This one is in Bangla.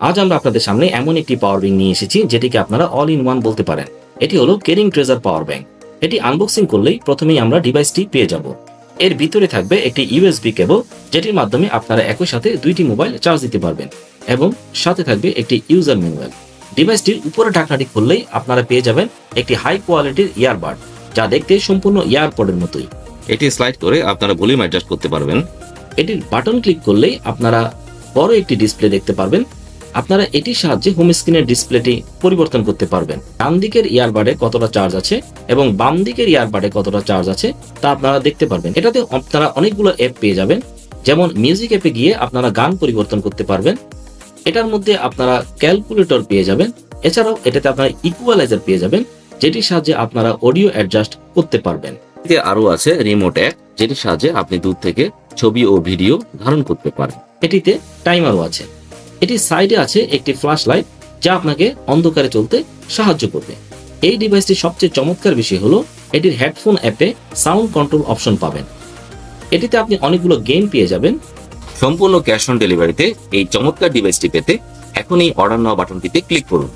আজ আমরা আপনাদের সামনে এমন একটি পাওয়ার ব্যাংক নিয়ে এসেছি যেটিকে আপনারা অল ইন ওয়ান বলতে পারেন। এটি হলো কেরিং ট্রেজার পাওয়ার ব্যাংক। এটি আনবক্সিং করলেই প্রথমেই আমরা ডিভাইসটি পেয়ে যাব। এর ভিতরে থাকবে একটি ইউএসবি কেবল, যেটির মাধ্যমে আপনারা একই সাথে দুইটি মোবাইল চার্জ দিতে পারবেন, এবং সাথে থাকবে একটি ইউজার ম্যানুয়াল। ডিভাইসটির উপরে ঢাকনাটি খুললেই আপনারা পেয়ে যাবেন একটি হাই কোয়ালিটির ইয়ারবাড, যা দেখতে সম্পূর্ণ ইয়ারপডের মতোই। এটি স্লাইড করে আপনারা ভলিউম অ্যাডজাস্ট করতে পারবেন। এটির বাটন ক্লিক করলেই আপনারা বড় একটি ডিসপ্লে দেখতে পারবেন। আপনারা এটির সাহায্যে হোম স্ক্রিনের ডিসপ্লেটি পরিবর্তন করতে পারবেন। ডান দিকের ইয়ারবাডে কতটা চার্জ আছে এবং বাম দিকের ইয়ারবাডে কতটা চার্জ আছে তা আপনারা দেখতে পারবেন। এটাতে আপনারা অনেকগুলো অ্যাপ পেয়ে যাবেন, যেমন মিউজিক অ্যাপে গিয়ে আপনারা গান পরিবর্তন করতে পারবেন। এটার মধ্যে আপনারা ক্যালকুলেটর পেয়ে যাবেন। এছাড়াও এটাতে আপনারা ইকুয়ালাইজার পেয়ে যাবেন, যেটির সাহায্যে আপনারা অডিও অ্যাডজাস্ট করতে পারবেন। এতে আরো আছে রিমোট অ্যাপ, যেটির সাহায্যে আপনি দূর থেকে ছবি ও ভিডিও ধারণ করতে পারেন। এটিতে টাইমারও আছে। এটির সাইডে আছে একটি ফ্ল্যাশ লাইট, যা আপনাকে অন্ধকারে চলতে সাহায্য করবে। এই ডিভাইসটির সবচেয়ে চমৎকার বিষয় হলো এটির হেডফোন অ্যাপে সাউন্ড কন্ট্রোল অপশন পাবেন। এটিতে আপনি অনেকগুলো গেম পেয়ে যাবেন। সম্পূর্ণ ক্যাশ অন ডেলিভারিতে এই চমৎকার ডিভাইসটি পেতে এখনই অর্ডার নাও বাটনটিতে ক্লিক করুন।